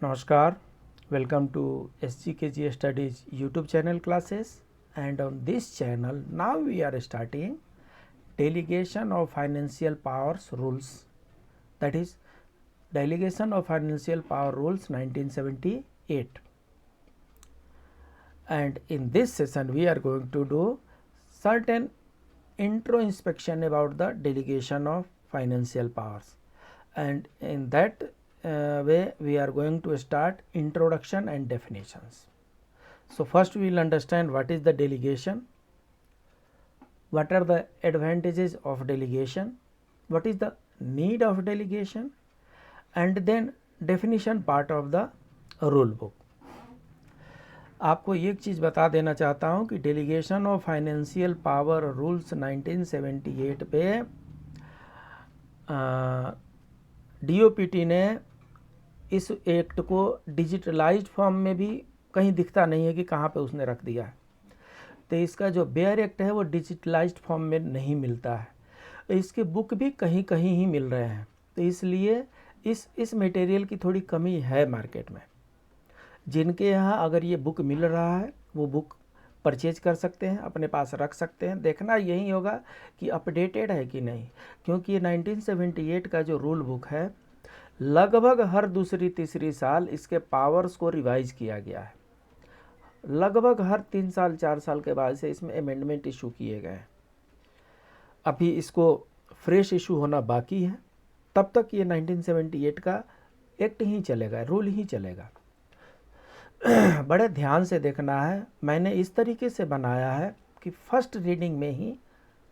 Namaskar, welcome to SGKG Studies YouTube channel classes, and on this channel now we are starting delegation of financial powers rules, that is delegation of financial power rules 1978, and in this session we are going to do certain introspection about the delegation of financial powers, and in that way we are going to start introduction and definitions. So first we will understand what is the delegation, what are the advantages of delegation, what is the need of delegation, and then definition part of the rule book. आपको एक चीज़ बता देना चाहता हूँ कि delegation of financial power rules 1978 पे DOPT ने इस एक्ट को डिजिटलाइज्ड फॉर्म में भी कहीं दिखता नहीं है कि कहाँ पे उसने रख दिया है। तो इसका जो बेयर एक्ट है वो डिजिटलाइज्ड फॉर्म में नहीं मिलता है, इसके बुक भी कहीं कहीं ही मिल रहे हैं। तो इसलिए इस मटेरियल की थोड़ी कमी है मार्केट में। जिनके यहाँ अगर ये बुक मिल रहा है वो बुक परचेज कर सकते हैं, अपने पास रख सकते हैं। देखना यही होगा कि अपडेटेड है कि नहीं, क्योंकि ये 1978 का जो रूल बुक है लगभग हर दूसरी तीसरी साल इसके पावर्स को रिवाइज किया गया है। लगभग हर 3 साल 4 साल के बाद से इसमें अमेंडमेंट इशू किए गए हैं। अभी इसको फ्रेश इशू होना बाकी है, तब तक ये 1978 का एक्ट ही चलेगा, रूल ही चलेगा। बड़े ध्यान से देखना है। मैंने इस तरीके से बनाया है कि फर्स्ट रीडिंग में ही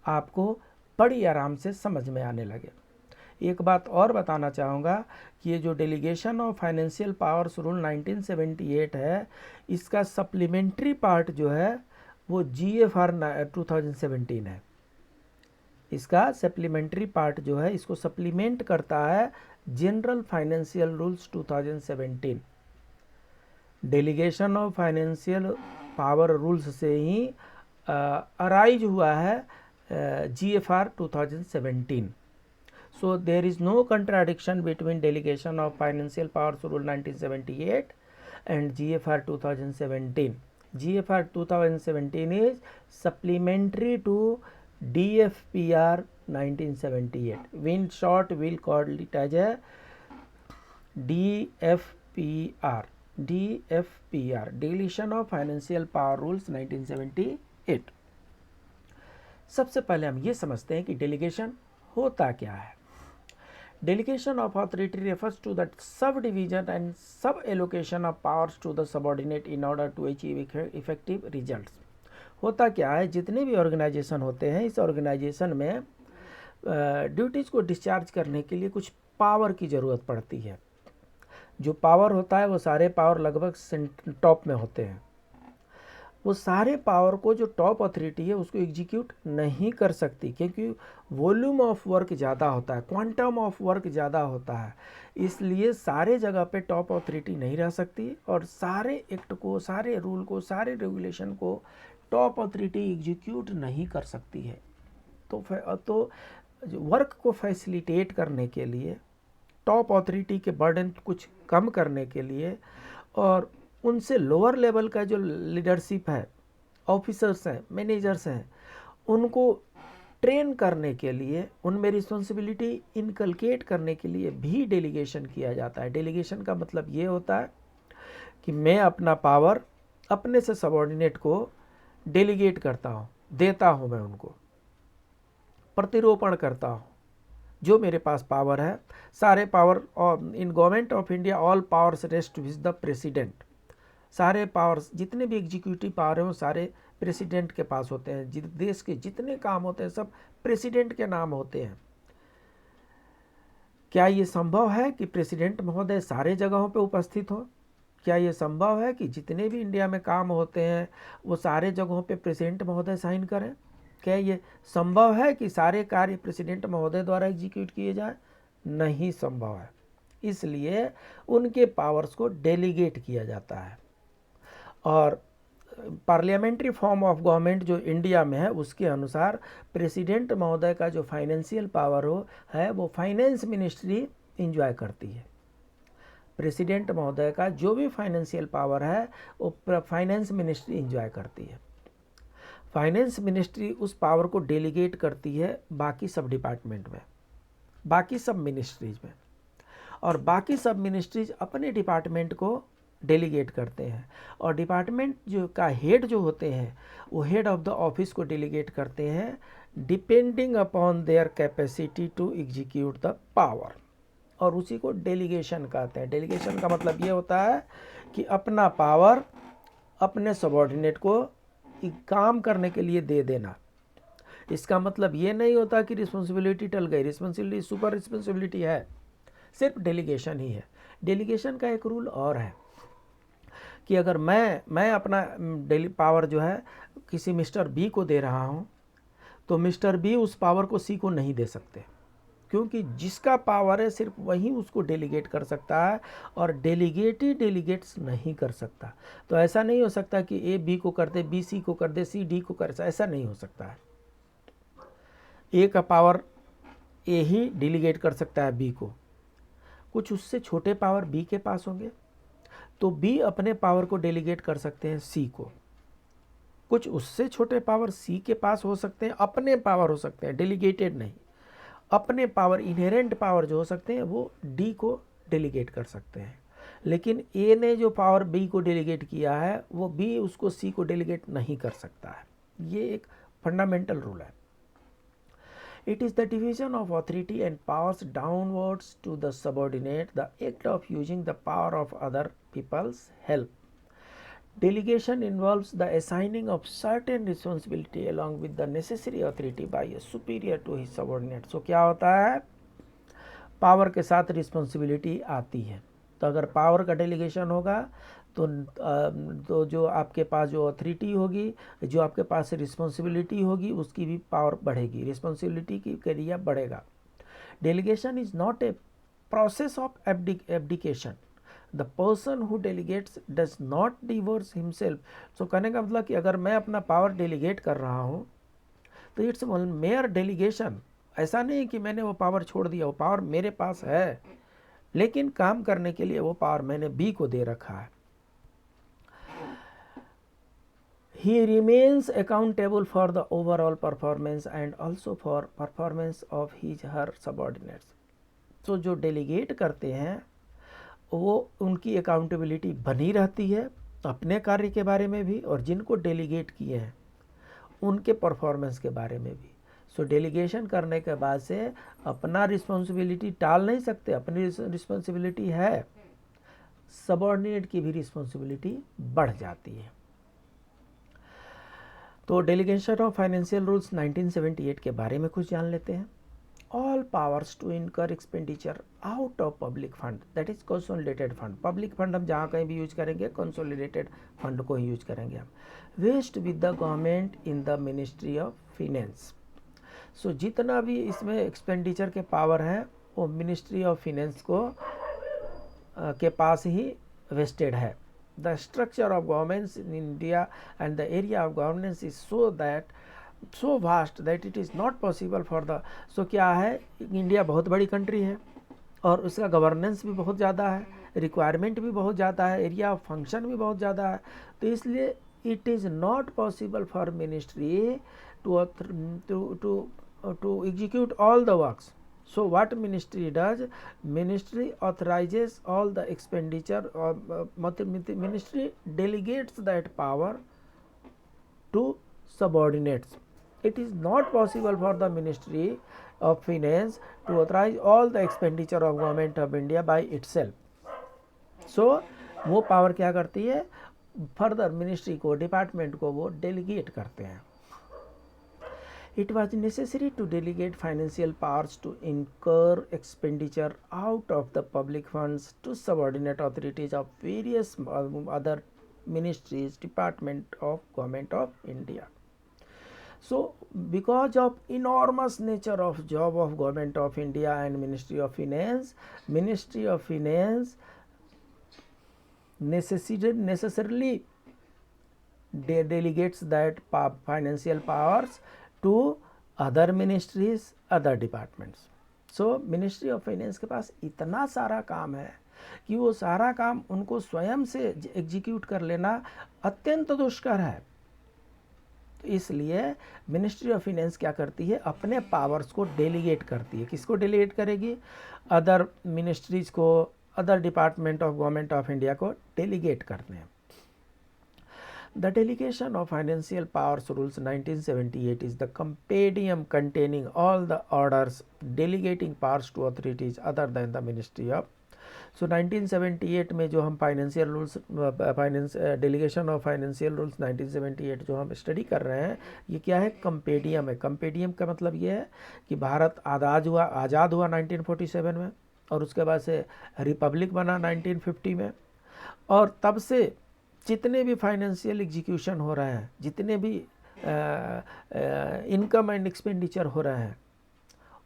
आपको बड़ी आराम से समझ में आने लगे। एक बात और बताना चाहूँगा कि ये जो delegation of financial powers rule 1978 है, इसका सप्लीमेंट्री पार्ट जो है वो GFR 2017 है। इसका सप्लीमेंट्री पार्ट जो है इसको सप्लीमेंट करता है general financial rules 2017। Delegation of financial power rules से ही अराइज हुआ है GFR 2017. So there is no contradiction between delegation of financial powers rule 1978 and GFR 2017. GFR 2017 is supplementary to DFPR 1978. In short, we'll call it as a DFPR. DFPR, Delegation of Financial Power Rules 1978. सबसे पहले हम ये समझते हैं कि delegation होता क्या है। Delegation of authority refers to the subdivision and sub-allocation of powers to the subordinate in order to achieve effective results. होता क्या है, जितने भी ऑर्गेनाइजेशन होते हैं इस ऑर्गेनाइजेशन में ड्यूटीज़ को डिस्चार्ज करने के लिए कुछ पावर की ज़रूरत पड़ती है। जो पावर होता है वो सारे पावर लगभग टॉप में होते हैं। वो सारे पावर को जो टॉप अथॉरिटी है उसको एग्जीक्यूट नहीं कर सकती, क्योंकि वॉल्यूम ऑफ वर्क ज़्यादा होता है, क्वांटम ऑफ वर्क ज़्यादा होता है। इसलिए सारे जगह पे टॉप अथॉरिटी नहीं रह सकती और सारे एक्ट को, सारे रूल को, सारे रेगुलेशन को टॉप अथॉरिटी एग्जीक्यूट नहीं कर सकती है। तो वर्क को फैसिलिटेट करने के लिए, टॉप अथॉरिटी के बर्डन कुछ कम करने के लिए और उनसे लोअर लेवल का जो लीडरशिप है, ऑफिसर्स हैं, मैनेजर्स हैं, उनको ट्रेन करने के लिए, उनमें रिस्पॉन्सिबिलिटी इनकलकेट करने के लिए भी डेलीगेशन किया जाता है। डेलीगेशन का मतलब ये होता है कि मैं अपना पावर अपने से सबऑर्डिनेट को डेलीगेट करता हूँ, देता हूँ, मैं उनको प्रतिरोपण करता हूँ। जो मेरे पास पावर है, सारे power in government of India all powers rest with the president. सारे पावर्स, जितने भी एग्जीक्यूटिव पावर हैं वो सारे प्रेसिडेंट के पास होते हैं। देश के जितने काम होते हैं सब प्रेसिडेंट के नाम होते हैं। क्या ये संभव है कि प्रेसिडेंट महोदय सारे जगहों पे उपस्थित हो? क्या ये संभव है कि जितने भी इंडिया में काम होते हैं वो सारे जगहों पे प्रेसिडेंट महोदय साइन करें? क्या ये संभव है कि सारे कार्य प्रेसिडेंट महोदय द्वारा एग्जीक्यूट किए जाए? नहीं संभव है। इसलिए उनके पावर्स को डेलीगेट किया जाता है। और पार्लियामेंट्री फॉर्म ऑफ गवर्नमेंट जो इंडिया में है उसके अनुसार प्रेसिडेंट महोदय का जो फाइनेंशियल पावर है वो फाइनेंस मिनिस्ट्री इंजॉय करती है। प्रेसिडेंट महोदय का जो भी फाइनेंशियल पावर है वो फाइनेंस मिनिस्ट्री एंजॉय करती है। फाइनेंस मिनिस्ट्री उस पावर को डेलीगेट करती है बाकी सब डिपार्टमेंट में, बाकी सब मिनिस्ट्रीज में, और बाकी सब मिनिस्ट्रीज अपने डिपार्टमेंट को डेलीगेट करते हैं, और डिपार्टमेंट जो का हेड जो होते हैं वो हेड ऑफ द ऑफिस को डेलीगेट करते हैं depending upon their capacity to execute the power, और उसी को डेलीगेशन कहते हैं। डेलीगेशन का मतलब ये होता है कि अपना पावर अपने सबॉर्डिनेट को काम करने के लिए दे देना। इसका मतलब ये नहीं होता कि रिस्पॉन्सिबिलिटी टल गई, रिस्पॉन्सिबिलिटी सुपर रिस्पॉन्सिबिलिटी है, सिर्फ डेलीगेशन ही है। डेलीगेशन का एक रूल और है कि अगर मैं अपना डेली पावर जो है किसी मिस्टर बी को दे रहा हूँ, तो मिस्टर बी उस पावर को सी को नहीं दे सकते, क्योंकि जिसका पावर है सिर्फ वही उसको डेलीगेट कर सकता है, और डेलीगेट ही डेलीगेट्स नहीं कर सकता। तो ऐसा नहीं हो सकता कि ए बी को कर दे, बी सी को कर दे, सी डी को कर, ऐसा नहीं हो सकता है। ए का पावर ए ही डेलीगेट कर सकता है बी को, कुछ उससे छोटे पावर बी के पास होंगे तो बी अपने पावर को डेलीगेट कर सकते हैं सी को, कुछ उससे छोटे पावर सी के पास हो सकते हैं, अपने पावर हो सकते हैं, डेलीगेटेड नहीं, अपने पावर इनहेरेंट पावर जो हो सकते हैं वो डी को डेलीगेट कर सकते हैं। लेकिन ए ने जो पावर बी को डेलीगेट किया है वो बी उसको सी को डेलीगेट नहीं कर सकता है। ये एक फंडामेंटल रूल है। It is the division of authority and powers downwards to the subordinate, the act of using the power of other people's help. Delegation involves the assigning of certain responsibility along with the necessary authority by a superior to his subordinate. So क्या होता है, power के साथ responsibility आती है। तो अगर power का डेलीगेशन होगा तो जो आपके पास जो अथॉरिटी होगी, जो आपके पास रिस्पॉन्सिबिलिटी होगी, उसकी भी पावर बढ़ेगी, रिस्पॉन्सिबिलिटी की एरिया बढ़ेगा। Delegation is not a process of abdication. The person who delegates does not divorce himself. So कहने का मतलब कि अगर मैं अपना पावर डेलीगेट कर रहा हूँ तो इट्स मेयर डेलीगेशन। ऐसा नहीं कि मैंने वो पावर छोड़ दिया, वो पावर मेरे पास है, लेकिन काम करने के लिए वो पावर मैंने बी को दे रखा है। He remains accountable for the overall performance and also for performance of his her subordinates. So जो डेलीगेट करते हैं वो उनकी अकाउंटेबिलिटी बनी रहती है अपने कार्य के बारे में भी, और जिनको डेलीगेट किए हैं उनके परफॉर्मेंस के बारे में भी। सो डेलीगेशन करने के बाद से अपना रिस्पॉन्सिबिलिटी टाल नहीं सकते, अपनी रिस्पॉन्सिबिलिटी है, सबऑर्डिनेट की भी रिस्पॉन्सिबिलिटी बढ़ जाती है। तो डेलीगेशन ऑफ फाइनेंशियल रूल्स 1978 के बारे में कुछ जान लेते हैं। All powers to incur expenditure out of public fund, that is consolidated fund. Public fund हम जहाँ कहीं भी यूज करेंगे कंसोलिडेटेड फंड को ही यूज करेंगे हम। Vest with the government in the ministry of finance. So जितना भी इसमें एक्सपेंडिचर के पावर है वो मिनिस्ट्री ऑफ फिनेंस को के पास ही वेस्टेड है। The structure of governments in India and the area of governance is so vast that it is not possible for the so क्या है, इंडिया बहुत बड़ी कंट्री है और उसका गवर्नेंस भी बहुत ज़्यादा है, रिक्वायरमेंट भी बहुत ज़्यादा है, एरिया ऑफ फंक्शन भी बहुत ज़्यादा है, तो इसलिए it is not possible for ministry to execute all the works. So what ministry does? Ministry authorizes all the expenditure, or ministry delegates that power to subordinates. It is not possible for the Ministry of Finance to authorize all the expenditure of government of India by itself. So वो power क्या करती है, further ministry को, department को वो delegate करते हैं। It was necessary to delegate financial powers to incur expenditure out of the public funds to subordinate authorities of various other ministries, department of government of India. So because of enormous nature of job of government of India and Ministry of Finance necessarily delegates that financial powers to other ministries, other departments. So ministry of finance के पास इतना सारा काम है कि वो सारा काम उनको स्वयं से एग्जीक्यूट कर लेना अत्यंत दुष्कर है। तो इसलिए मिनिस्ट्री ऑफ फाइनेंस क्या करती है, अपने पावर्स को डेलीगेट करती है। किसको डेलीगेट करेगी, अदर मिनिस्ट्रीज को, other department of government of India को डेलीगेट करते हैं। The Delegation of Financial Powers Rules 1978 is the compendium containing all the orders delegating powers to authorities other than the Ministry of. So 1978 में जो हम financial rules, delegation of financial rules 1978 जो हम study कर रहे हैं, ये क्या है, कंपेडियम है। कंपेडियम का मतलब ये है कि भारत आज़ाद हुआ 1947 में, और उसके बाद से रिपब्लिक बना 1950 में, और तब से जितने भी फाइनेंशियल एग्जीक्यूशन हो रहे हैं, जितने भी इनकम एंड एक्सपेंडिचर हो रहे हैं,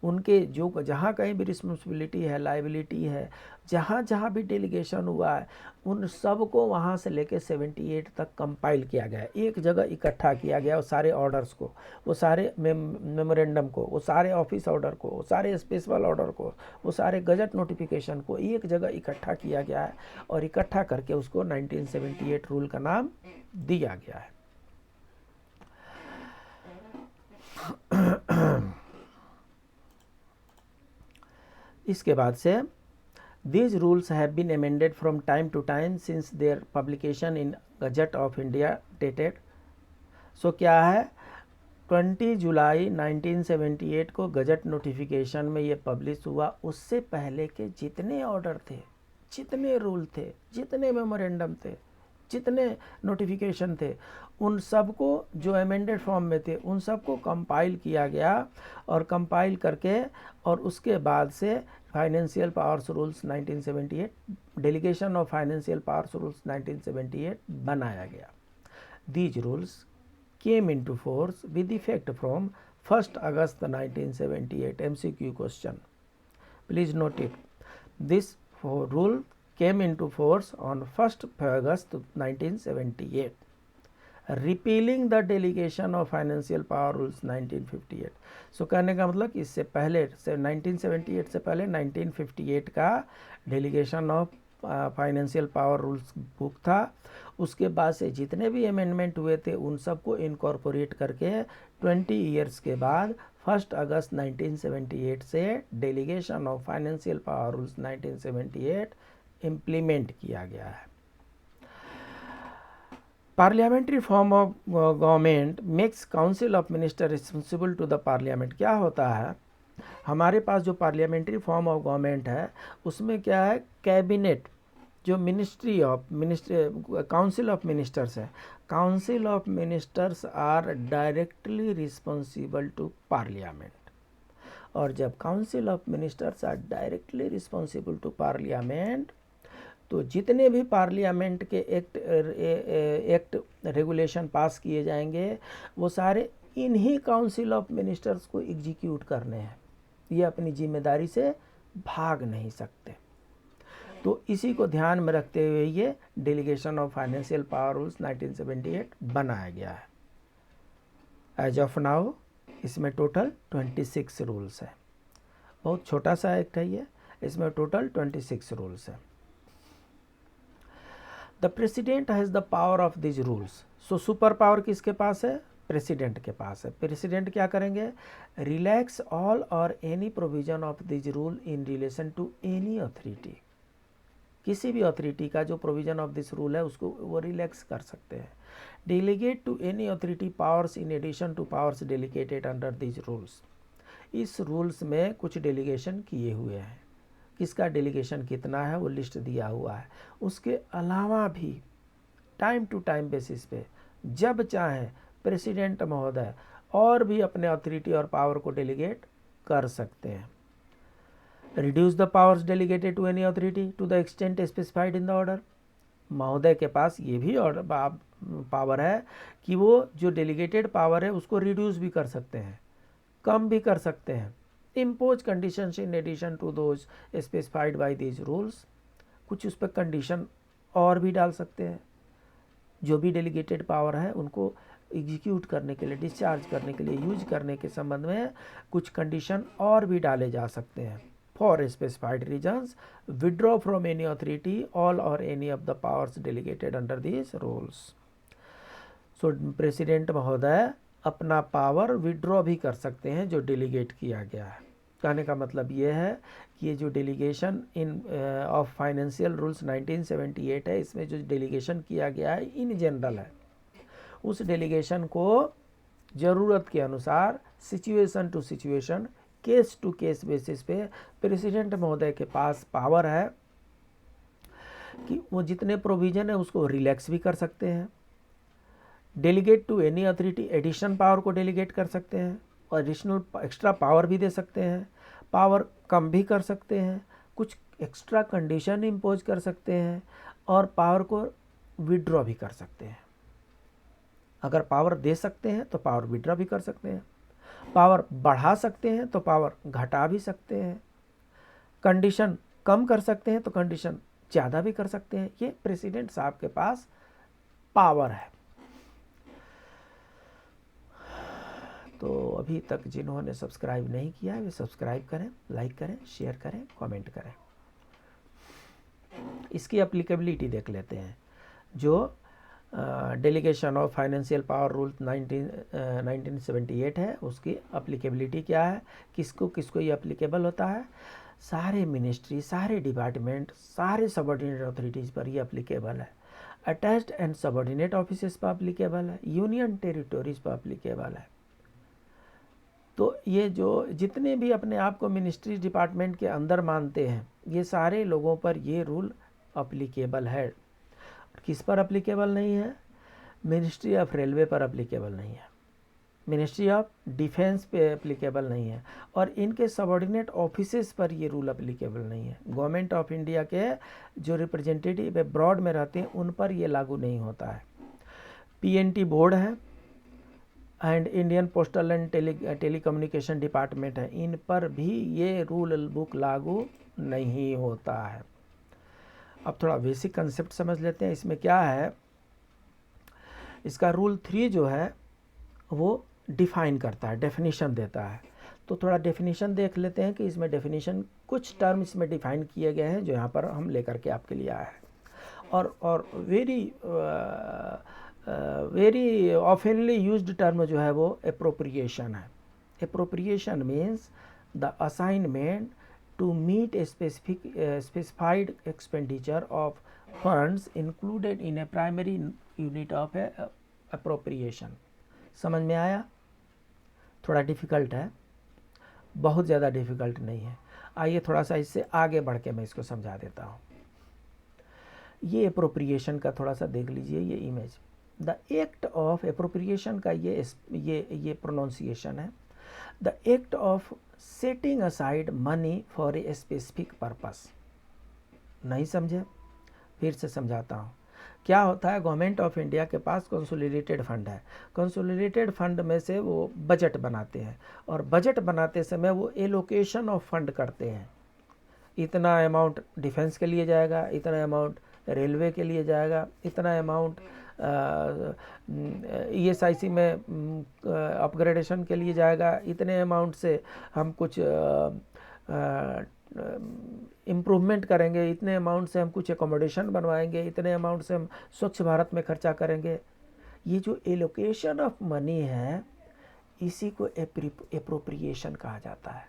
उनके जो जहाँ कहीं भी रिस्पॉन्सिबिलिटी है, लाइबिलिटी है, जहाँ जहाँ भी डेलीगेशन हुआ है, उन सब को वहाँ से लेके 78 तक कंपाइल किया गया, एक जगह इकट्ठा किया गया। वो सारे ऑर्डर्स को, वो सारे मेमोरेंडम को, वो सारे ऑफिस ऑर्डर को, वो सारे स्पेशल ऑर्डर को, वो सारे गजट नोटिफिकेशन को एक जगह इकट्ठा किया गया है, और इकट्ठा करके उसको 1978 रूल का नाम दिया गया है। इसके बाद से these rules have been amended from time to time since their publication in Gazette of India dated. So क्या है, 20 जुलाई 1978 को गजट नोटिफिकेशन में ये पब्लिश हुआ। उससे पहले के जितने ऑर्डर थे, जितने रूल थे, जितने मेमोरेंडम थे, जितने नोटिफिकेशन थे, उन सबको जो अमेंडेड फॉर्म में थे, उन सबको कंपाइल किया गया, और कंपाइल करके और उसके बाद से financial powers rules 1978, delegation of financial powers rules 1978 बनाया गया। These rules came into force with effect from 1 अगस्त 1978। MCQ question, please note it. This rule came into force on 1st August 1978, repealing the delegation of financial power rules 1958. सो कहने का मतलब कि इससे पहले 1978 से पहले 1958 का delegation of financial power rules book था। उसके बाद से जितने भी अमेंडमेंट हुए थे, उन सबको इनकॉर्पोरेट करके 20 ईयर्स के बाद 1 अगस्त 1978 से delegation of financial power rules 1978 implement किया गया है। Parliamentary form of government makes council of minister responsible to the parliament. क्या होता है, हमारे पास जो पार्लियामेंट्री फॉर्म ऑफ गवर्नमेंट है, उसमें क्या है, कैबिनेट जो काउंसिल ऑफ मिनिस्टर्स है, council of ministers are directly responsible to parliament. और जब council of ministers are directly responsible to parliament, तो जितने भी पार्लियामेंट के एक्ट रेगुलेशन पास किए जाएंगे, वो सारे इन्हीं काउंसिल ऑफ मिनिस्टर्स को एग्जीक्यूट करने हैं। ये अपनी जिम्मेदारी से भाग नहीं सकते। तो इसी को ध्यान में रखते हुए ये delegation of financial power rules 1978 बनाया गया है। एज ऑफ नाउ इसमें टोटल 26 रूल्स है। बहुत छोटा सा एक्ट है ये, इसमें टोटल 26 रूल्स है। The president has the power of these rules. So super power किसके पास है, प्रेसिडेंट के पास है। प्रेसिडेंट क्या करेंगे, relax all or any provision of these rule in relation to any authority. किसी भी अथॉरिटी का जो प्रोविजन ऑफ दिस रूल है, उसको वो रिलैक्स कर सकते हैं। Delegate to any authority powers in addition to powers delegated under these rules. इस रूल्स में कुछ डेलीगेशन किए हुए हैं, किसका डेलीगेशन कितना है वो लिस्ट दिया हुआ है। उसके अलावा भी टाइम टू टाइम बेसिस पे जब चाहे प्रेसिडेंट महोदय और भी अपने अथॉरिटी और पावर को डेलीगेट कर सकते हैं। Reduce the powers delegated to any authority to the extent specified in the order. महोदय के पास ये भी पावर है कि वो जो डेलीगेटेड पावर है उसको रिड्यूस भी कर सकते हैं, कम भी कर सकते हैं। Impose conditions in addition to those specified by these rules. कुछ उस पर कंडीशन और भी डाल सकते हैं। जो भी डेलीगेटेड पावर है उनको एग्जीक्यूट करने के लिए, डिस्चार्ज करने के लिए, यूज करने के संबंध में कुछ कंडीशन और भी डाले जा सकते हैं। for specified reasons withdraw from any authority all or any of the powers delegated under these rules. So president महोदय अपना पावर विड्रॉ भी कर सकते हैं जो डेलीगेट किया गया है। कहने का मतलब ये है कि ये जो delegation in of financial rules 1978 है, इसमें जो डेलीगेशन किया गया है इन जनरल है, उस डेलीगेशन को ज़रूरत के अनुसार situation to situation case to case basis पे प्रेसिडेंट महोदय के पास पावर है कि वो जितने प्रोविज़न है उसको रिलैक्स भी कर सकते हैं, delegate to any authority addition power को डेलीगेट कर सकते हैं, और एडिशनल एक्स्ट्रा पावर भी दे सकते हैं, पावर कम भी कर सकते हैं, कुछ एक्स्ट्रा कंडीशन इम्पोज कर सकते हैं, और पावर को विड्रॉ भी कर सकते हैं। अगर पावर दे सकते हैं तो पावर विड्रॉ भी कर सकते हैं, पावर बढ़ा सकते हैं तो पावर घटा भी सकते हैं, कंडीशन कम कर सकते हैं तो कंडीशन ज़्यादा भी कर सकते हैं। ये प्रेसिडेंट साहब के पास पावर है। तो अभी तक जिन्होंने सब्सक्राइब नहीं किया है वे सब्सक्राइब करें, लाइक करें, शेयर करें, कमेंट करें। इसकी एप्लीकेबिलिटी देख लेते हैं। जो delegation of financial power rule 1978 है, उसकी एप्लीकेबिलिटी क्या है, किसको किसको ये एप्लीकेबल होता है। सारे मिनिस्ट्री, सारे डिपार्टमेंट, सारे सबऑर्डिनेट अथॉरिटीज़ पर ये एप्लीकेबल है। अटैच्ड एंड सबऑर्डिनेट ऑफिसेस पर एप्लीकेबल है, यूनियन टेरिटोरीज पर एप्लीकेबल है। तो ये जो जितने भी अपने आप को मिनिस्ट्री डिपार्टमेंट के अंदर मानते हैं, ये सारे लोगों पर ये रूल एप्लीकेबल है। किस पर एप्लीकेबल नहीं है? मिनिस्ट्री ऑफ रेलवे पर एप्लीकेबल नहीं है, मिनिस्ट्री ऑफ डिफेंस पे एप्लीकेबल नहीं है, और इनके सबऑर्डिनेट ऑफिसेस पर ये रूल एप्लीकेबल नहीं है। गवर्नमेंट ऑफ इंडिया के जो रिप्रेजेंटेटिव अब्रॉड में रहते हैं उन पर ये लागू नहीं होता है। पीएनटी बोर्ड है and Indian postal and telecommunication department है, इन पर भी ये रूल बुक लागू नहीं होता है। अब थोड़ा बेसिक कंसेप्ट समझ लेते हैं। इसमें क्या है, इसका रूल 3 जो है वो डिफाइन करता है, डेफिनेशन देता है। तो थोड़ा डेफिनेशन देख लेते हैं कि इसमें डेफिनेशन कुछ टर्म इसमें डिफाइन किए गए हैं जो यहाँ पर हम लेकर के आपके लिए आए हैं। और वेरी ऑफनली यूज्ड टर्म जो है वो एप्रोप्रिएशन है। Appropriation means the assignment to meet a specified expenditure of funds included in a primary unit of appropriation। समझ में आया? थोड़ा डिफ़िकल्ट है, बहुत ज़्यादा डिफ़िकल्ट नहीं है। आइए थोड़ा सा इससे आगे बढ़ के मैं इसको समझा देता हूँ। ये अप्रोप्रिएशन का थोड़ा सा देख लीजिए ये image. The act of appropriation का ये प्रोनाउंसिएशन है। The act of setting aside money for a specific purpose. नहीं समझे? फिर से समझाता हूँ। क्या होता है, गवर्नमेंट ऑफ इंडिया के पास कंसोलिडेटेड फंड है। कंसोलिडेटेड फंड में से वो बजट बनाते हैं, और बजट बनाते समय वो एलोकेशन ऑफ फंड करते हैं। इतना अमाउंट डिफेंस के लिए जाएगा, इतना अमाउंट रेलवे के लिए जाएगा, इतना अमाउंट ESIC में अपग्रेडेशन के लिए जाएगा, इतने अमाउंट से हम कुछ इम्प्रूवमेंट करेंगे, इतने अमाउंट से हम कुछ एकोमोडेशन बनवाएंगे, इतने अमाउंट से हम स्वच्छ भारत में खर्चा करेंगे। ये जो एलोकेशन ऑफ मनी है इसी को एप्रोप्रिएशन कहा जाता है।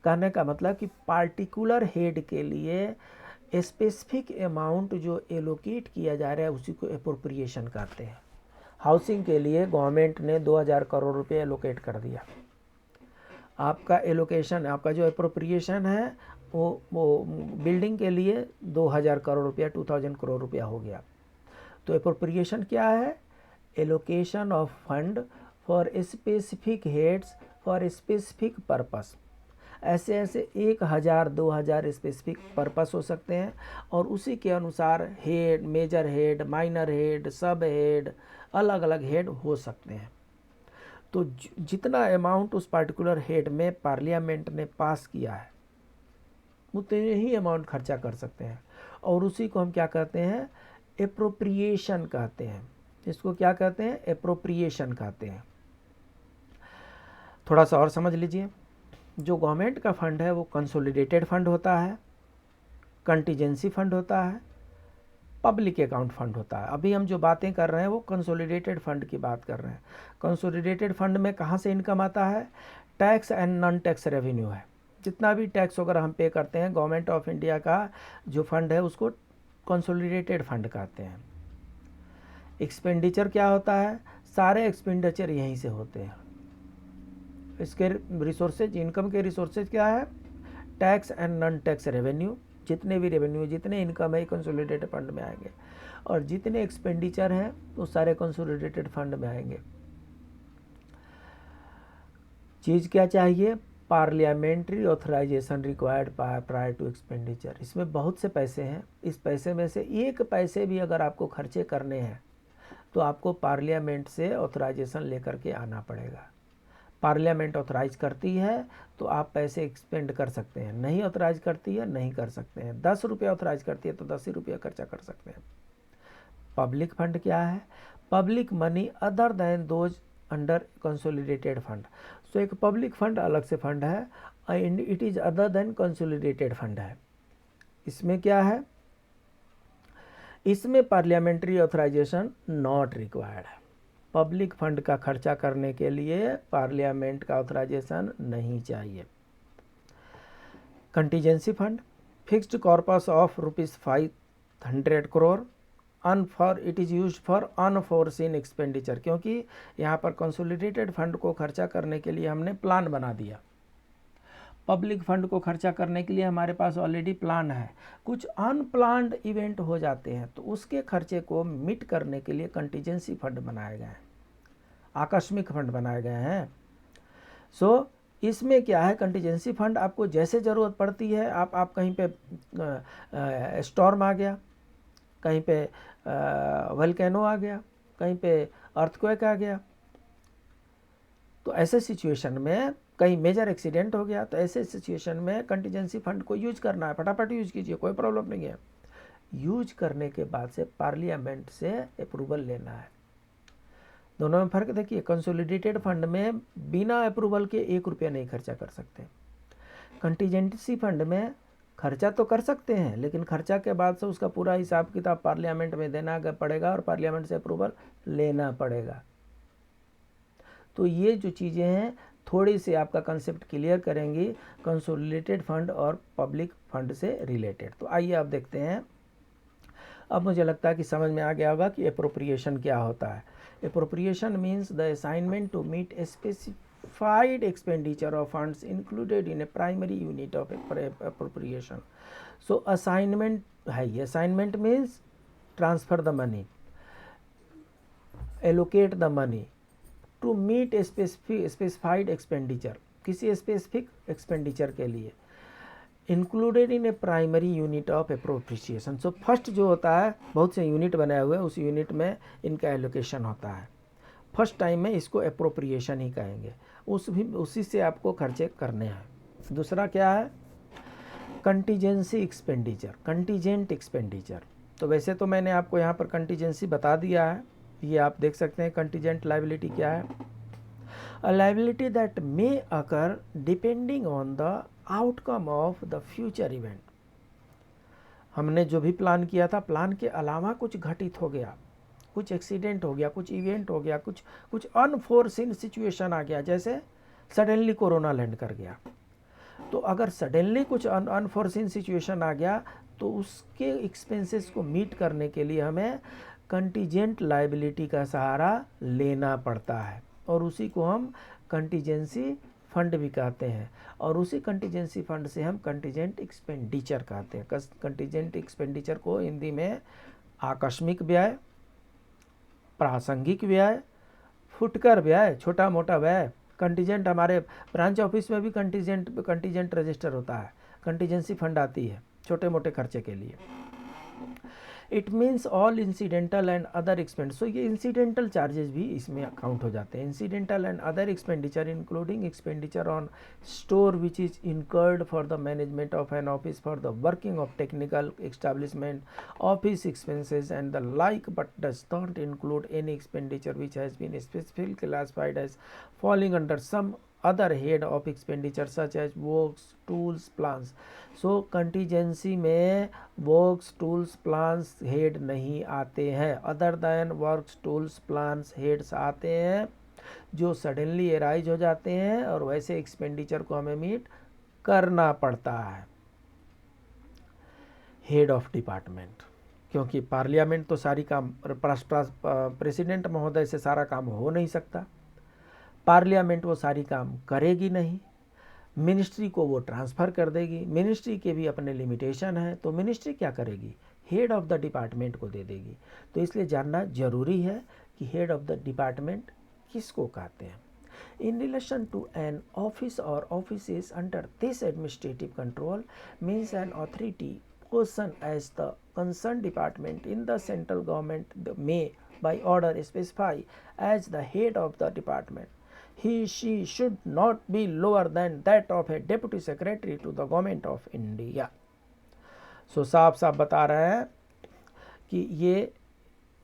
कहने का मतलब कि पार्टिकुलर हेड के लिए स्पेसिफिक अमाउंट जो एलोकेट किया जा रहा है उसी को एप्रोप्रिएशन कहते हैं। हाउसिंग के लिए गवर्नमेंट ने 2000 करोड़ रुपए एलोकेट कर दिया। आपका एलोकेशन, आपका जो एप्रोप्रिएशन है वो बिल्डिंग के लिए 2000 करोड़ रुपया, 2000 करोड़ रुपया हो गया। तो एप्रोप्रिएशन क्या है? Allocation of fund for specific heads for specific purpose. ऐसे 1000 2000 स्पेसिफिक पर्पस हो सकते हैं, और उसी के अनुसार head, major head, minor head, sub head, अलग अलग हेड हो सकते हैं। तो जितना अमाउंट उस पार्टिकुलर हेड में पार्लियामेंट ने पास किया है उतने ही अमाउंट खर्चा कर सकते हैं, और उसी को हम क्या कहते हैं? एप्रोप्रिएशन कहते हैं। इसको क्या कहते हैं? एप्रोप्रिएशन कहते हैं। थोड़ा सा और समझ लीजिए। जो गवर्नमेंट का फंड है वो कंसोलिडेटेड फंड होता है, कंटीजेंसी फंड होता है, पब्लिक अकाउंट फंड होता है। अभी हम जो बातें कर रहे हैं वो कंसोलिडेटेड फंड की बात कर रहे हैं। कंसोलिडेटेड फंड में कहाँ से इनकम आता है? Tax and non tax revenue है। जितना भी टैक्स वगैरह हम पे करते हैं, गवर्नमेंट ऑफ इंडिया का जो फंड है उसको कंसोलिडेटेड फंड कहते हैं। एक्सपेंडिचर क्या होता है? सारे एक्सपेंडिचर यहीं से होते हैं। इसके रिसोर्सेज, इनकम के रिसोर्सेज क्या है? Tax and non tax revenue. जितने भी रेवेन्यू, जितने इनकम है कंसोलिडेटेड फंड में आएंगे, और जितने एक्सपेंडिचर हैं वो सारे कंसोलिडेटेड फंड में आएंगे। चीज़ क्या चाहिए? Parliamentary authorisation required prior to expenditure. इसमें बहुत से पैसे हैं, इस पैसे में से एक पैसे भी अगर आपको खर्चे करने हैं तो आपको पार्लियामेंट से ऑथराइजेशन लेकर के आना पड़ेगा। पार्लियामेंट ऑथराइज करती है तो आप पैसे एक्सपेंड कर सकते हैं, नहीं ऑथराइज करती है नहीं कर सकते हैं। 10 रुपया ऑथराइज करती है तो 10 ही रुपया खर्चा कर सकते हैं। पब्लिक फंड क्या है? Public money other than those under consolidated fund. So एक पब्लिक फंड अलग से फंड है and it is other than consolidated fund है। इसमें क्या है? इसमें पार्लियामेंट्री ऑथराइजेशन नॉट रिक्वायर्ड है। पब्लिक फंड का खर्चा करने के लिए पार्लियामेंट का ऑथराइजेशन नहीं चाहिए। Contingency fund, fixed corpus of ₹500 crore, it is use for unforeseen expenditure. क्योंकि यहाँ पर कंसोलिडेटेड फंड को खर्चा करने के लिए हमने प्लान बना दिया। पब्लिक फंड को खर्चा करने के लिए हमारे पास ऑलरेडी प्लान है। कुछ अनप्लान्ड इवेंट हो जाते हैं तो उसके खर्चे को मीट करने के लिए कंटीजेंसी फंड बनाए गए हैं, आकस्मिक फंड बनाए गए हैं। सो इसमें क्या है? कंटीजेंसी फंड आपको जैसे ज़रूरत पड़ती है, आप कहीं पे स्टॉर्म आ गया, कहीं पे वोल्केनो आ गया, कहीं पे अर्थक्वेक आ गया, तो ऐसे सिचुएशन में, कहीं मेजर एक्सीडेंट हो गया, तो ऐसे सिचुएशन में कंटीजेंसी फंड को यूज करना है। फटाफट यूज कीजिए, कोई प्रॉब्लम नहीं है। यूज करने के बाद से पार्लियामेंट से अप्रूवल लेना है। दोनों में फ़र्क देखिए, कंसोलिडेटेड फंड में बिना अप्रूवल के 1 रुपया नहीं खर्चा कर सकते। कंटीजेंसी फंड में खर्चा तो कर सकते हैं, लेकिन खर्चा के बाद से उसका पूरा हिसाब किताब पार्लियामेंट में देना पड़ेगा और पार्लियामेंट से अप्रूवल लेना पड़ेगा। तो ये जो चीज़ें हैं थोड़ी सी आपका कंसेप्ट क्लियर करेंगी कंसोलिडेटेड फंड और पब्लिक फंड से रिलेटेड। तो आइए आप देखते हैं। अब मुझे लगता है कि समझ में आ गया होगा कि एप्रोप्रिएशन क्या होता है। Appropriation means the assignment to meet a specified expenditure of funds included in a primary unit of appropriation. So assignment है ये। assignment means transfer the money, allocate the money to meet a specified expenditure, किसी specific expenditure के लिए, included in a primary unit of appropriation. So first जो होता है, बहुत से यूनिट बनाए हुए, उस यूनिट में इनका एलोकेशन होता है। फर्स्ट टाइम में इसको एप्रोप्रिएशन ही कहेंगे, उसी से आपको खर्चे करने हैं। दूसरा क्या है? Contingency expenditure, contingent expenditure. तो वैसे तो मैंने आपको यहाँ पर कंटीजेंसी बता दिया है, ये आप देख सकते हैं। कंटीजेंट लायबिलिटी क्या है? अ liability that may occur depending on the outcome of the future event. हमने जो भी प्लान किया था, प्लान के अलावा कुछ घटित हो गया, कुछ एक्सीडेंट हो गया, कुछ इवेंट हो गया, कुछ अनफोर्सिन सिचुएशन आ गया, जैसे सडनली कोरोना लैंड कर गया। तो अगर सडनली कुछ अनफोर्सिन सिचुएशन आ गया तो उसके एक्सपेंसेस को मीट करने के लिए हमें कंटीजेंट लायबिलिटी का सहारा लेना पड़ता है, और उसी को हम कंटीजेंसी फंड भी कहते हैं। और उसी कंटीजेंसी फंड से हम कंटीजेंट एक्सपेंडिचर कहते हैं। कंटीजेंट एक्सपेंडिचर को हिंदी में आकस्मिक व्यय, प्रासंगिक व्यय, फुटकर व्यय, छोटा मोटा व्यय। कंटीजेंट, हमारे ब्रांच ऑफिस में भी कंटीजेंट रजिस्टर होता है, कंटीजेंसी फंड आती है छोटे मोटे खर्चे के लिए। It means all incidental and other expend. So ये इंसिडेंटल चार्जेस भी इसमें अकाउंट हो जाते हैं। Incidental and other expenditure including expenditure on store which is incurred for the management of an office, for the working of technical establishment, office expenses and the like, but does not include any expenditure which has been specifically classified as falling under some other head of expenditure such as works, tools, plans. So contingency में works, tools, plans head नहीं आते हैं. other than works, tools, plans heads आते हैं जो suddenly arise हो जाते हैं और वैसे एक्सपेंडिचर को हमें मीट करना पड़ता है. हेड ऑफ डिपार्टमेंट, क्योंकि पार्लियामेंट तो सारी काम, प्रेसिडेंट महोदय से सारा काम हो नहीं सकता, पार्लियामेंट वो सारी काम करेगी नहीं, मिनिस्ट्री को वो ट्रांसफ़र कर देगी, मिनिस्ट्री के भी अपने लिमिटेशन है, तो मिनिस्ट्री क्या करेगी, हेड ऑफ द डिपार्टमेंट को दे देगी. तो इसलिए जानना जरूरी है कि हेड ऑफ द डिपार्टमेंट किसको कहते हैं. In relation to an office or offices under this administrative control means an authority person as the concerned department in the central government may by order specify as the head of the department. She should not be lower than that of a deputy secretary to the government of India. So साफ साफ बता रहे हैं कि ये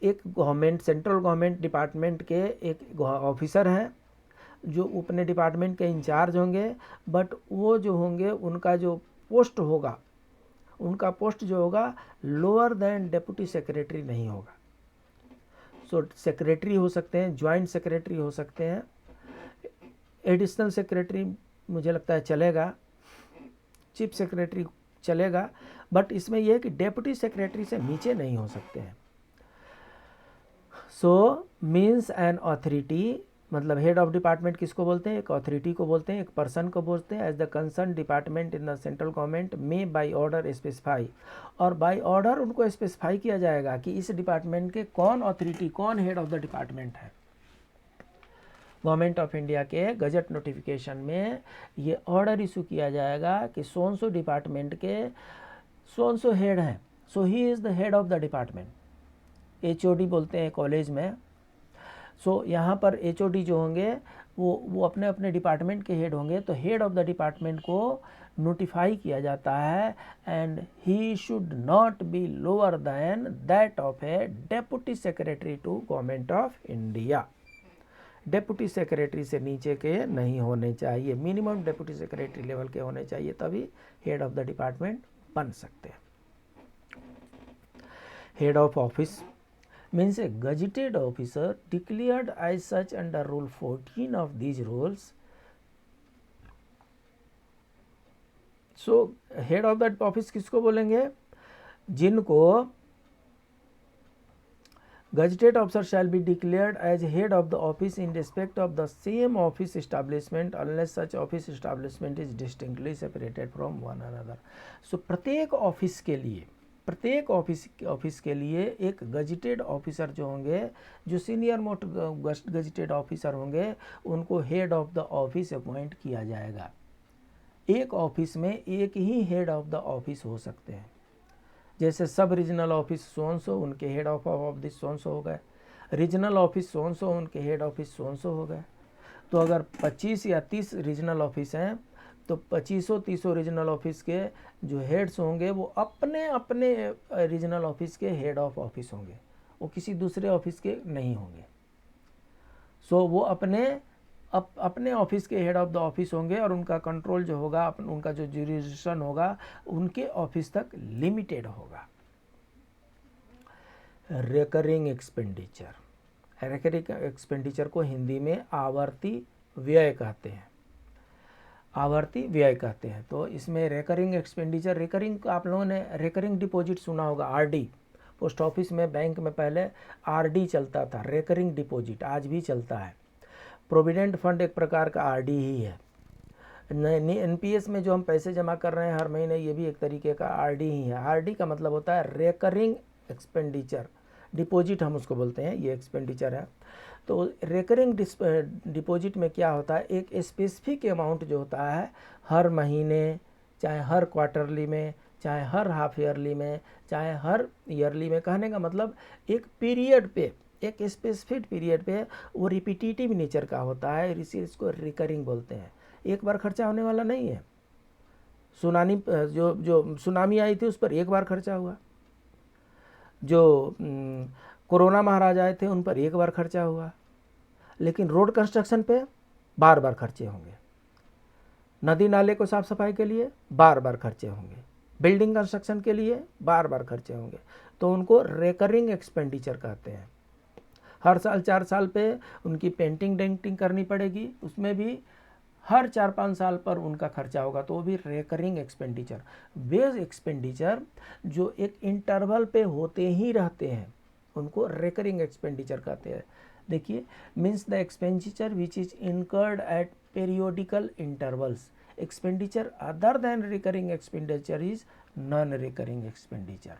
एक government, central government department के एक ऑफिसर हैं जो अपने डिपार्टमेंट के इंचार्ज होंगे, बट वो जो होंगे उनका जो पोस्ट होगा, उनका पोस्ट जो होगा लोअर देन डेप्यूटी सेक्रेटरी नहीं होगा. सो सेक्रेटरी हो सकते हैं, ज्वाइंट सेक्रेटरी हो सकते हैं, एडिशनल सेक्रेटरी मुझे लगता है चलेगा, चीफ सेक्रेटरी चलेगा, बट इसमें यह है कि डेप्यूटी सेक्रेटरी से नीचे नहीं हो सकते हैं. सो मीन्स एन ऑथोरिटी, मतलब हेड ऑफ डिपार्टमेंट किसको बोलते हैं, एक अथॉरिटी को बोलते हैं, एक पर्सन को बोलते हैं. As the concern department in the central government में बाय ऑर्डर स्पेसिफाई, और बाय ऑर्डर उनको स्पेसिफाई किया जाएगा कि इस डिपार्टमेंट के कौन अथॉरिटी, कौन हेड ऑफ द डिपार्टमेंट है. गवर्नमेंट ऑफ इंडिया के गजट नोटिफिकेशन में ये ऑर्डर इशू किया जाएगा कि सोनसो डिपार्टमेंट के सोनसो हेड हैं, so he is the head of the department. HOD बोलते हैं कॉलेज में. सो यहाँ पर HOD जो होंगे वो अपने अपने डिपार्टमेंट के हेड होंगे, तो हेड ऑफ द डिपार्टमेंट को नोटिफाई किया जाता है and he should not be lower than that of a deputy secretary to government of India. Deputy secretary से नीचे के नहीं होने चाहिए, मिनिमम डेप्यूटी सेक्रेटरी लेवल के होने चाहिए, तभी हेड ऑफ द डिपार्टमेंट बन सकते हैं. Head of office means a gazetted officer declared as such under rule 14 of these rules. So head of that office किसको बोलेंगे, जिनको gazetted officer shall be declared as head of the office in respect of the same office establishment unless such office establishment is distinctly separated from one another. So प्रत्येक office के लिए, प्रत्येक office के लिए एक गजेटेड ऑफिसर जो होंगे, जो सीनियर मोस्ट गजेटेड ऑफिसर होंगे, उनको head of the office appoint किया जाएगा. एक ऑफिस में एक ही हेड ऑफ द ऑफिस हो सकते हैं. जैसे सब रीजनल ऑफिस सोनसो, उनके हेड ऑफ दिस सोनसो हो गए. रीजनल ऑफिस सोनसो, उनके हेड ऑफिस सोनसो हो गए. तो अगर 25 या 30 रीजनल ऑफिस हैं तो 25-30 रीजनल ऑफिस के जो हेड्स होंगे वो अपने अपने रीजनल ऑफिस के हेड ऑफ ऑफिस होंगे, वो किसी दूसरे ऑफिस के नहीं होंगे. सो वो अपने ऑफिस के हेड ऑफ द ऑफिस होंगे और उनका कंट्रोल जो होगा, उनका जो ज्यूरिसडिक्शन होगा उनके ऑफिस तक लिमिटेड होगा. रिकरिंग एक्सपेंडिचर, रिकरिंग एक्सपेंडिचर को हिंदी में आवर्ती व्यय कहते हैं, आवर्ती व्यय कहते हैं. तो इसमें रिकरिंग एक्सपेंडिचर, रिकरिंग आप लोगों ने रिकरिंग डिपॉजिट सुना होगा, RD. पोस्ट ऑफिस में, बैंक में पहले RD चलता था, रिकरिंग डिपॉजिट आज भी चलता है. प्रोविडेंट फंड एक प्रकार का RD ही है. NPS में जो हम पैसे जमा कर रहे हैं हर महीने, ये भी एक तरीके का RD ही है. RD का मतलब होता है रिकरिंग एक्सपेंडिचर, डिपॉजिट हम उसको बोलते हैं, ये एक्सपेंडिचर है. तो रिकरिंग डिपॉजिट में क्या होता है, एक स्पेसिफिक अमाउंट जो होता है हर महीने, चाहे हर क्वार्टरली में, चाहे हर हाफ ईयरली में, चाहे हर ईयरली में, कहने का मतलब एक पीरियड पे, एक स्पेसिफिक पीरियड पे वो रिपीटेटिव नेचर का होता है, इसी इसको रिकरिंग बोलते हैं. एक बार खर्चा होने वाला नहीं है. जो सुनामी आई थी उस पर एक बार खर्चा हुआ, जो कोरोना महाराज आए थे उन पर एक बार खर्चा हुआ, लेकिन रोड कंस्ट्रक्शन पे बार बार खर्चे होंगे. नदी नाले को साफ सफाई के लिए बार बार खर्चे होंगे, बिल्डिंग कंस्ट्रक्शन के लिए बार बार खर्चे होंगे, तो उनको रेकरिंग एक्सपेंडिचर कहते हैं। हर साल 4 साल पे उनकी पेंटिंग डेंटिंग करनी पड़ेगी, उसमें भी हर 4-5 साल पर उनका खर्चा होगा, तो वो भी रेकरिंग एक्सपेंडिचर। वे एक्सपेंडिचर जो एक इंटरवल पे होते ही रहते हैं उनको रेकरिंग एक्सपेंडिचर कहते हैं। देखिए, means the expenditure which is incurred at periodical intervals. Expenditure other than recurring expenditure is non recurring expenditure.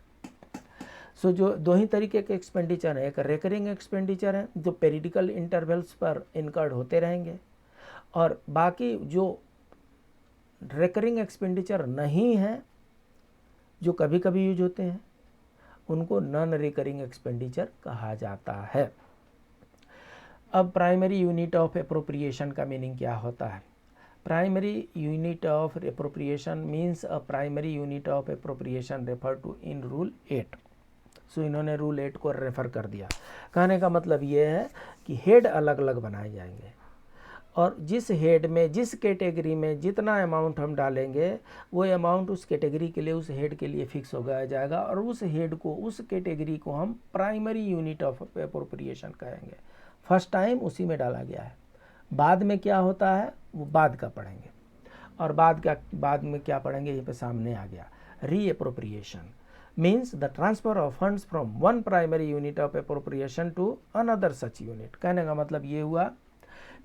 So जो दो ही तरीके के एक्सपेंडिचर है, एक रिकरिंग एक्सपेंडिचर है जो पेरियोडिकल इंटरवल्स पर इनकर्ड होते रहेंगे, और बाकी जो रिकरिंग एक्सपेंडिचर नहीं है जो कभी कभी यूज होते हैं उनको नॉन रिकरिंग एक्सपेंडिचर कहा जाता है। अब प्राइमरी यूनिट ऑफ एप्रोप्रिएशन का मीनिंग क्या होता है? Primary unit of appropriation means a primary unit of appropriation refer to in rule 8। So इन्होंने रूल 8 को रेफर कर दिया। कहने का मतलब ये है कि हेड अलग अलग बनाए जाएंगे, और जिस हेड में जिस कैटेगरी में जितना अमाउंट हम डालेंगे वो अमाउंट उस कैटेगरी के लिए उस हेड के लिए फिक्स हो गया जाएगा, और उस हेड को उस कैटेगरी को हम प्राइमरी यूनिट ऑफ एप्रोप्रिएशन कहेंगे। फर्स्ट टाइम उसी में डाला गया है, बाद में क्या होता है वो बाद का पढ़ेंगे, और बाद में क्या पढ़ेंगे ये पे सामने आ गया। री appropriation means the transfer of funds from one primary unit of appropriation to another such unit। कहने का मतलब ये हुआ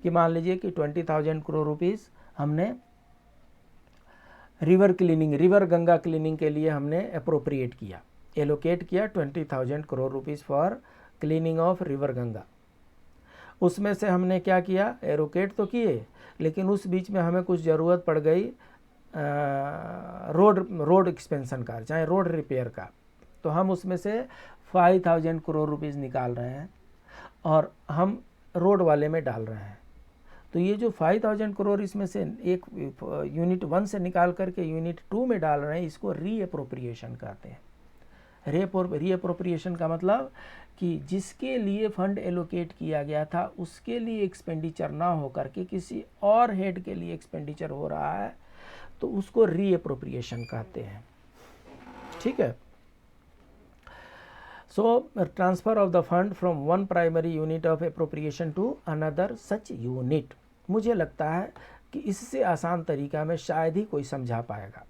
कि मान लीजिए कि 20,000 करोड़ रुपीस हमने रिवर गंगा क्लीनिंग के लिए हमने अप्रोप्रिएट किया, एलोकेट किया 20,000 crore rupees for cleaning of river Ganga. उसमें से हमने क्या किया, एलोकेट तो किए, लेकिन उस बीच में हमें कुछ ज़रूरत पड़ गई रोड एक्सपेंशन का, चाहे रोड रिपेयर का, तो हम उसमें से 5,000 करोड़ रुपीस निकाल रहे हैं और हम रोड वाले में डाल रहे हैं। तो ये जो 5,000 करोड़ इसमें से एक यूनिट 1 से निकाल करके यूनिट 2 में डाल रहे हैं, इसको री एप्रोप्रिएशन कहते हैं। री एप्रोप्रिएशन का मतलब कि जिसके लिए फंड एलोकेट किया गया था उसके लिए एक्सपेंडिचर ना हो करके किसी और हेड के लिए एक्सपेंडिचर हो रहा है, तो उसको री एप्रोप्रिएशन कहते हैं। ठीक है। So transfer of the fund from one primary unit of appropriation to another such unit. मुझे लगता है कि इससे आसान तरीका में शायद ही कोई समझा पाएगा।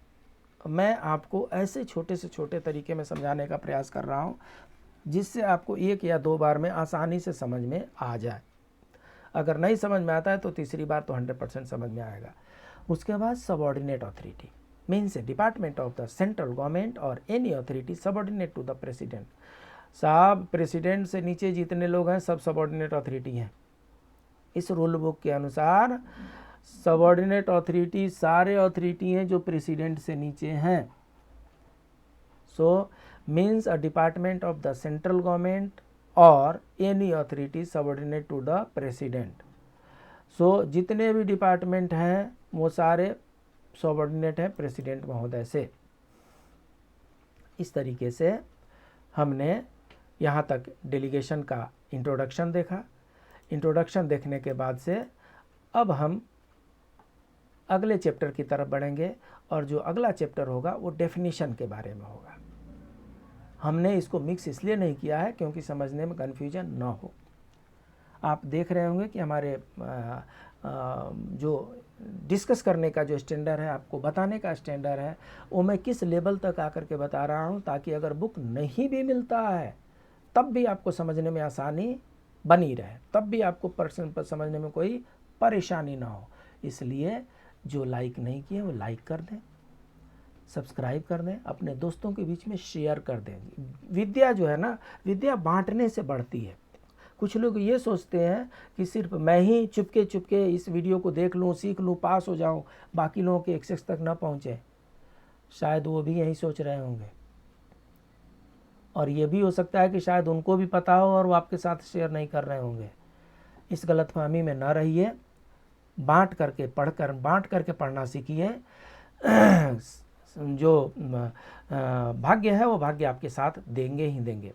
मैं आपको ऐसे छोटे से छोटे तरीके में समझाने का प्रयास कर रहा हूँ जिससे आपको 1 या 2 बार में आसानी से समझ में आ जाए। अगर नहीं समझ में आता है तो तीसरी बार तो 100% समझ में आएगा। उसके बाद subordinate authority means a department of the central government or any authority subordinate to the president. साहब, प्रेसिडेंट से नीचे जितने लोग हैं सब सबऑर्डिनेट अथॉरिटी हैं। इस रूल बुक के अनुसार सबऑर्डिनेट अथॉरिटी सारे अथॉरिटी हैं जो प्रेसिडेंट से नीचे हैं। So means a department of the central government or any authority subordinate to the president. So जितने भी डिपार्टमेंट हैं वो सारे सबऑर्डिनेट हैं प्रेसिडेंट महोदय से। इस तरीके से हमने यहाँ तक डेलीगेशन का इंट्रोडक्शन देखा। इंट्रोडक्शन देखने के बाद से अब हम अगले चैप्टर की तरफ बढ़ेंगे, और जो अगला चैप्टर होगा वो डेफिनेशन के बारे में होगा। हमने इसको मिक्स इसलिए नहीं किया है क्योंकि समझने में कन्फ्यूजन ना हो। आप देख रहे होंगे कि हमारे जो डिस्कस करने का जो स्टैंडर्ड है, आपको बताने का स्टैंडर्ड है, वो मैं किस लेवल तक आकर के बता रहा हूँ, ताकि अगर बुक नहीं भी मिलता है तब भी आपको समझने में आसानी बनी रहे, तब भी आपको पर्सन पर समझने में कोई परेशानी ना हो। इसलिए जो लाइक नहीं किए वो लाइक कर दें, सब्सक्राइब कर दें, अपने दोस्तों के बीच में शेयर कर दें। विद्या जो है ना, विद्या बांटने से बढ़ती है। कुछ लोग ये सोचते हैं कि सिर्फ मैं ही चुपके चुपके इस वीडियो को देख लूँ, सीख लूँ, पास हो जाऊँ, बाकी लोगों के एक्सेस तक ना पहुँचे। शायद वो भी यही सोच रहे होंगे, और ये भी हो सकता है कि शायद उनको भी पता हो और वो आपके साथ शेयर नहीं कर रहे होंगे। इस गलतफहमी में ना रहिए। बांट करके पढ़ना सीखिए। जो भाग्य है वो भाग्य आपके साथ देंगे ही देंगे।